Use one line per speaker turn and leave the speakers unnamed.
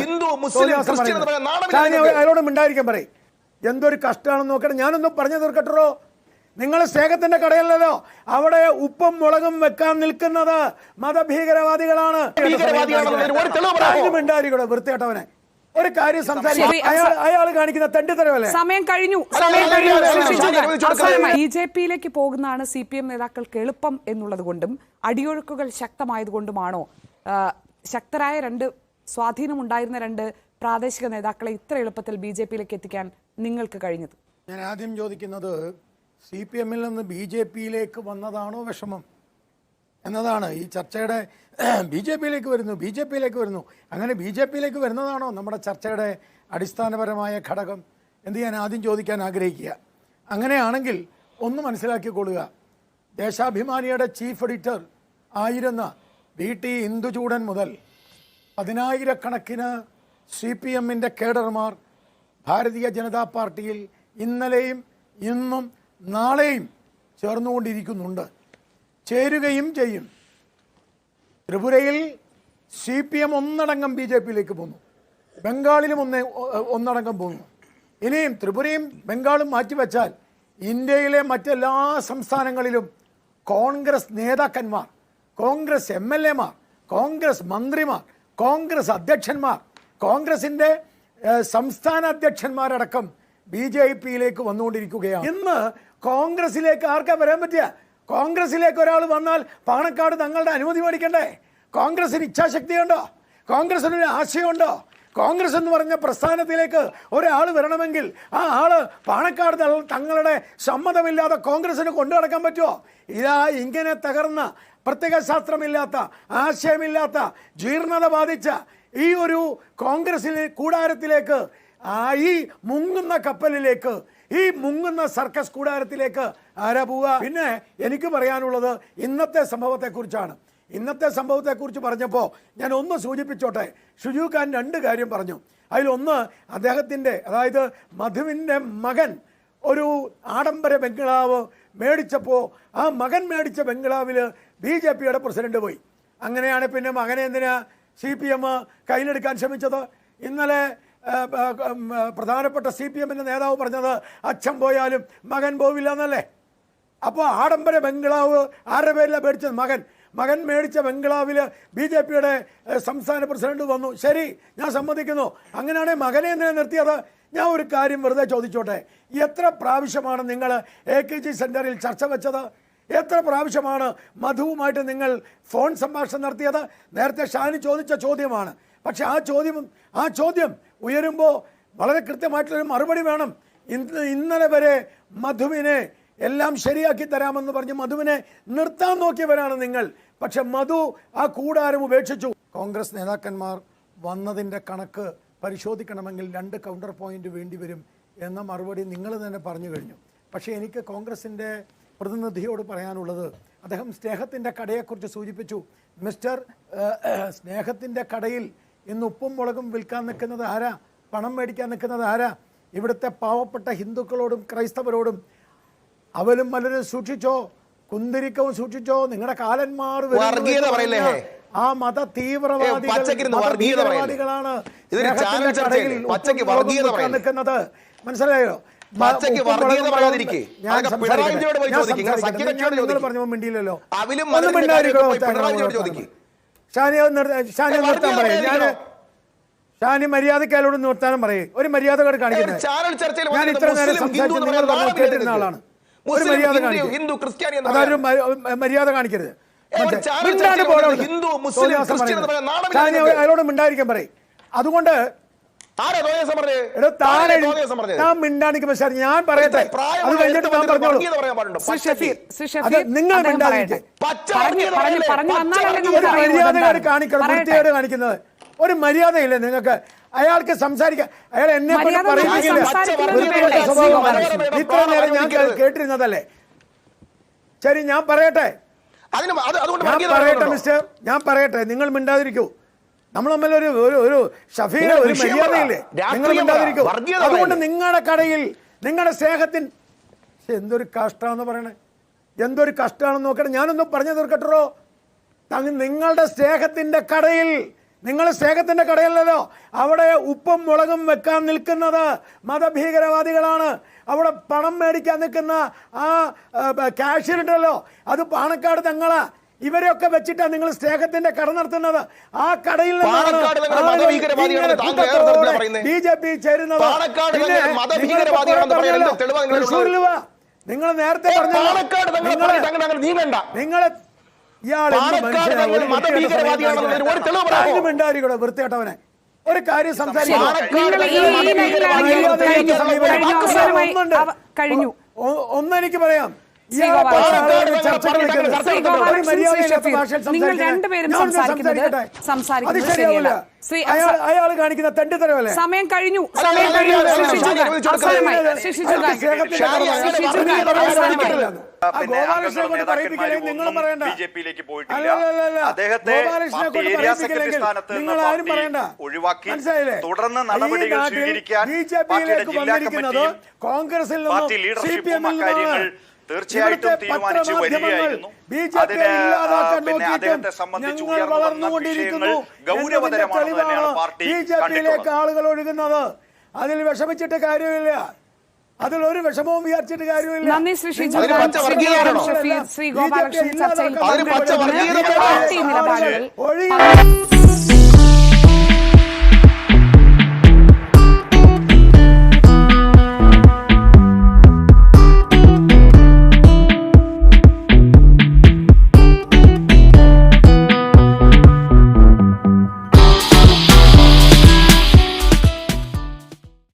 Hindu Muslim Christian
അയാളോട് മിണ്ടായിരിക്കാൻ പറയും. എന്തൊരു കഷ്ടമാണെന്ന് നോക്കട്ടെ, ഞാനൊന്നും പറഞ്ഞു തീർക്കട്ടോ. നിങ്ങൾ സ്നേഹത്തിന്റെ കടയല്ലല്ലോ, അവിടെ ഉപ്പും മുളകും വെക്കാൻ നിൽക്കുന്നത് മതഭീകരവാദികളാണ്. മിണ്ടായിരിക്കണോ വൃത്തികെട്ടവനെ? ഒരു കാര്യം സംസാരിക്കും, അയാൾ കാണിക്കുന്ന തെണ്ടിത്തരമല്ലേ?
സമയം കഴിഞ്ഞു. ബിജെപിയിലേക്ക് പോകുന്നതാണ് CPM നേതാക്കൾക്ക് എളുപ്പം എന്നുള്ളത് കൊണ്ടും അടിയൊഴുക്കുകൾ ശക്തമായതുകൊണ്ടുമാണോ ശക്തരായ സ്വാധീനമുണ്ടായിരുന്ന രണ്ട് പ്രാദേശിക നേതാക്കളെ ഇത്ര എളുപ്പത്തിൽ ബിജെപിയിലേക്ക് എത്തിക്കാൻ നിങ്ങൾക്ക് കഴിഞ്ഞത്?
ഞാൻ ആദ്യം ചോദിക്കുന്നത്, CPM-ൽ നിന്ന് BJP-യിലേക്ക് വന്നതാണോ വിഷമം എന്നതാണ് ഈ ചർച്ചയുടെ. BJP-യിലേക്ക് വരുന്നു, അങ്ങനെ BJP-യിലേക്ക് വരുന്നതാണോ നമ്മുടെ ചർച്ചയുടെ അടിസ്ഥാനപരമായ ഘടകം എന്ന് ഞാൻ ആദ്യം ചോദിക്കാൻ ആഗ്രഹിക്കുക. അങ്ങനെയാണെങ്കിൽ ഒന്ന് മനസ്സിലാക്കിക്കൊള്ളുക, ദേശാഭിമാനിയുടെ ചീഫ് എഡിറ്റർ ആയിരുന്ന VT ഇന്ദുചൂടൻ മുതൽ 10,000-കണക്കിന് CPM-ന്റെ കേഡർമാർ ഭാരതീയ ജനതാ പാർട്ടിയിൽ ഇന്നലെയും ഇന്നും നാളെയും ചേർന്നുകൊണ്ടിരിക്കുന്നുണ്ട്, ചേരുകയും ചെയ്യും. ത്രിപുരയിൽ CPM ഒന്നടങ്കം BJP-യിലേക്ക് പോന്നു, ബംഗാളിലും ഒന്നടങ്കം പോന്നു. ഇനിയും ത്രിപുരയും ബംഗാളും മാറ്റിവെച്ചാൽ ഇന്ത്യയിലെ മറ്റെല്ലാ സംസ്ഥാനങ്ങളിലും കോൺഗ്രസ് നേതാക്കന്മാർ, കോൺഗ്രസ് MLA-മാർ, കോൺഗ്രസ് മന്ത്രിമാർ, കോൺഗ്രസ് അധ്യക്ഷന്മാർ, കോൺഗ്രസിൻ്റെ സംസ്ഥാന അധ്യക്ഷന്മാരടക്കം BJP-യിലേക്ക് വന്നുകൊണ്ടിരിക്കുകയാണ്. ഇന്ന് കോൺഗ്രസിലേക്ക് ആർക്കാ വരാൻ പറ്റുക? കോൺഗ്രസിലേക്ക് ഒരാൾ വന്നാൽ പാണക്കാട് തങ്ങളുടെ അനുമതി മേടിക്കണ്ടേ? കോൺഗ്രസിന് ഇച്ഛാശക്തിയുണ്ടോ? കോൺഗ്രസിനൊരു ആശയമുണ്ടോ? കോൺഗ്രസ് എന്ന് പറഞ്ഞ പ്രസ്ഥാനത്തിലേക്ക് ഒരാൾ വരണമെങ്കിൽ ആ ആള് പാണക്കാട് തങ്ങളുടെ സമ്മതമില്ലാതെ കോൺഗ്രസിന് കൊണ്ടു നടക്കാൻ പറ്റുമോ? ഇതാ ഇങ്ങനെ തകർന്ന, പ്രത്യയശാസ്ത്രമില്ലാത്ത, ആശയമില്ലാത്ത, ജീർണത ബാധിച്ച ഈ ഒരു കോൺഗ്രസിലെ കൂടാരത്തിലേക്ക്, ഈ മുങ്ങുന്ന കപ്പലിലേക്ക്, ഈ മുങ്ങുന്ന സർക്കസ് കൂടാരത്തിലേക്ക് ആരാ പോവുക? പിന്നെ എനിക്ക് പറയാനുള്ളത് ഇന്നത്തെ സംഭവത്തെക്കുറിച്ചാണ്. ഇന്നത്തെ സംഭവത്തെക്കുറിച്ച് പറഞ്ഞപ്പോൾ ഞാൻ ഒന്ന് സൂചിപ്പിച്ചോട്ടെ. ഷുജു ഖാൻ രണ്ട് കാര്യം പറഞ്ഞു. അതിലൊന്ന്, അദ്ദേഹത്തിൻ്റെ, അതായത് മധുവിൻ്റെ മകൻ ഒരു ആഡംബര ബംഗ്ലാവ് മേടിച്ചപ്പോൾ ആ മകൻ മേടിച്ച ബംഗ്ലാവിൽ BJP-യുടെ പ്രസിഡന്റ് പോയി. അങ്ങനെയാണ് പിന്നെ മകനെ എന്തിനാ CPM കയ്യിലെടുക്കാൻ ശ്രമിച്ചത്? ഇന്നലെ പ്രധാനപ്പെട്ട CPM-ന്റെ നേതാവ് പറഞ്ഞത് അച്ഛൻ പോയാലും മകൻ പോവില്ല എന്നല്ലേ. അപ്പോൾ ആഡംബര ബംഗ്ലാവ് ആരുടെ പേരിലാണ് മേടിച്ചത്? മകൻ മേടിച്ച ബംഗ്ലാവിൽ BJP-യുടെ സംസ്ഥാന പ്രസിഡന്റ് വന്നു. ശരി, ഞാൻ സമ്മതിക്കുന്നു. അങ്ങനെയാണെങ്കിൽ മകനെ എന്തിനാണ് നിർത്തിയത്? ഞാൻ ഒരു കാര്യം വെറുതെ ചോദിച്ചോട്ടെ, എത്ര പ്രാവശ്യമാണ് നിങ്ങൾ AKG സെൻറ്ററിൽ ചർച്ച വെച്ചത്? എത്ര പ്രാവശ്യമാണ് മധുവുമായിട്ട് നിങ്ങൾ ഫോൺ സംഭാഷണം നടത്തിയത്? നേരത്തെ ഷാനി ചോദിച്ച ചോദ്യമാണ്. പക്ഷെ ആ ചോദ്യം ഉയരുമ്പോൾ വളരെ കൃത്യമായിട്ടുള്ളൊരു മറുപടി വേണം. ഇന്നലെ വരെ മധുവിനെ എല്ലാം ശരിയാക്കി തരാമെന്ന് പറഞ്ഞ് മധുവിനെ നിർത്താൻ നോക്കിയവരാണ് നിങ്ങൾ. പക്ഷെ മധു ആ കൂടാരം ഉപേക്ഷിച്ചു. കോൺഗ്രസ് നേതാക്കന്മാർ വന്നതിൻ്റെ കണക്ക് പരിശോധിക്കണമെങ്കിൽ 2 കൗണ്ടർ പോയിന്റ് വേണ്ടി വരും എന്ന മറുപടി നിങ്ങൾ തന്നെ പറഞ്ഞു കഴിഞ്ഞു. പക്ഷേ എനിക്ക് കോൺഗ്രസിൻ്റെ പ്രതിനിധിയോട് പറയാനുള്ളത്, അദ്ദേഹം സ്നേഹത്തിൻ്റെ കടയെക്കുറിച്ച് സൂചിപ്പിച്ചു. മിസ്റ്റർ, സ്നേഹത്തിൻ്റെ കടയിൽ ഇന്ന് ഉപ്പും മുളകും വിൽക്കാൻ നിൽക്കുന്നത് ആരാ? പണം മേടിക്കാൻ നിൽക്കുന്നത് ആരാ? ഇവിടുത്തെ പാവപ്പെട്ട ഹിന്ദുക്കളോടും ക്രൈസ്തവരോടും അവലും മലരും സൂക്ഷിച്ചോ, കുന്തിരിക്കവും സൂക്ഷിച്ചോ. നിങ്ങളുടെ കാലന്മാർ ആ മത തീവ്രവാദികളാണ് നിൽക്കുന്നത്. മനസ്സിലായോ? പറഞ്ഞു മിണ്ടിയില്ലല്ലോ. ഷാനി മര്യാദയ്ക്ക് അയാളോട് നിർത്താനും പറയും. ഒരു മര്യാദ കാണിക്കുന്നത്. ഞാൻ ഇത്ര നേരം സംസാരിച്ചു, നിങ്ങൾ പറഞ്ഞു കേട്ടിരുന്ന ആളാണ്. ഒരു മര്യാദ കാണിക്കരുത്, അതൊരു മര്യാദ കാണിക്കരുത്. അയാളോട് മിണ്ടായിരിക്കാൻ പറയും. അതുകൊണ്ട് ഞാൻ മിണ്ടാണിക്കുമ്പോ സാർ ഞാൻ പറയട്ടെ, അത് കഴിഞ്ഞിട്ട് ഞാൻ പറഞ്ഞോളൂ. നിങ്ങൾ മര്യാദ കാണിക്കണം, വൃത്തിയോട് കാണിക്കുന്നത്. ഒരു മര്യാദയില്ലേ നിങ്ങൾക്ക്? അയാൾക്ക് സംസാരിക്കാൻ, അയാൾ എന്നെ പറയുന്നില്ല. ഇത്ര നേരം ഞാൻ കേട്ടിരുന്നതല്ലേ? ശരി, ഞാൻ പറയട്ടെ മിസ്റ്റർ, ഞാൻ പറയട്ടെ. നിങ്ങൾ മിണ്ടാതിരിക്കൂ. നമ്മൾ തമ്മിൽ ഒരു ഷഫീർ, ഒരു മര്യാദയില്ലേ? നിങ്ങൾ മിണ്ടാതിരിക്കൂ. അതുകൊണ്ട് നിങ്ങളുടെ കടയിൽ, നിങ്ങളുടെ സ്നേഹത്തിൻ, എന്തൊരു കഷ്ടമാണെന്ന് പറയണേ, എന്തൊരു കഷ്ടമാണെന്ന് നോക്കട്ടെ. ഞാനൊന്നും പറഞ്ഞു തീർക്കട്ടോ. നിങ്ങളുടെ സ്നേഹത്തിന്റെ കടയിൽ നിങ്ങൾ സ്നേഹത്തിന്റെ കടയല്ലല്ലോ. അവിടെ ഉപ്പും മുളകും വെക്കാൻ നിൽക്കുന്നത് മതഭീകരവാദികളാണ്. അവിടെ പണം മേടിക്കാൻ നിൽക്കുന്ന ആ കാഷ്യറുണ്ടല്ലോ, അത് പാണക്കാട് തങ്ങളാ. ഇവരെയൊക്കെ വെച്ചിട്ടാണ് നിങ്ങൾ സ്നേഹത്തിന്റെ കട നടത്തുന്നത്. ആ കടയിൽ BJP ചേരുന്നത്. നിങ്ങൾ നേരത്തെ പറഞ്ഞ വൃത്തികെട്ടവനെ ഒരു കാര്യം
കഴിഞ്ഞു.
ഒന്നെനിക്ക് പറയാം,
നിങ്ങൾ രണ്ടുപേരും സംസാരിക്കുന്നത് ശരിയല്ല.
അയാൾ കാണിക്കുന്ന തെണ്ടിത്തരമല്ലേ?
സമയം കഴിഞ്ഞു.
ബിജെപിയിലേക്ക് പോയിട്ടില്ല. അദ്ദേഹത്തെ ഏരിയ സെക്രട്ടറി സ്ഥാനത്ത് നിന്ന് ഒഴിവാക്കി. തുടർന്ന് നടപടികൾ സ്വീകരിക്കാൻ പാർട്ടിയുടെ ജില്ലാ കമ്മിറ്റിയും പാർട്ടി ലീഡർഷിപ്പും അക്കാര്യങ്ങൾ തീർച്ചയായിട്ടും തീരുമാനിച്ചു വരികയായിരുന്നു. അതിന് പിന്നെ അദ്ദേഹത്തെ സംബന്ധിച്ച് ഉയർന്നു വന്ന വിഷയങ്ങൾ ഗൗരവതരമാണെന്ന് തന്നെയാണ് പാർട്ടി കണ്ടിട്ടുള്ളത്.
ആളുകൾ ഒഴുകുന്നത് അതിൽ വിഷമിച്ചിട്ട് കാര്യമില്ല. അതിലൊരു വിഷമവും വിചാരിച്ചിട്ട് കാര്യമില്ല.
നന്ദി ശ്രീ ഗോപാലകൃഷ്ണൻ. ചർച്ചയിൽ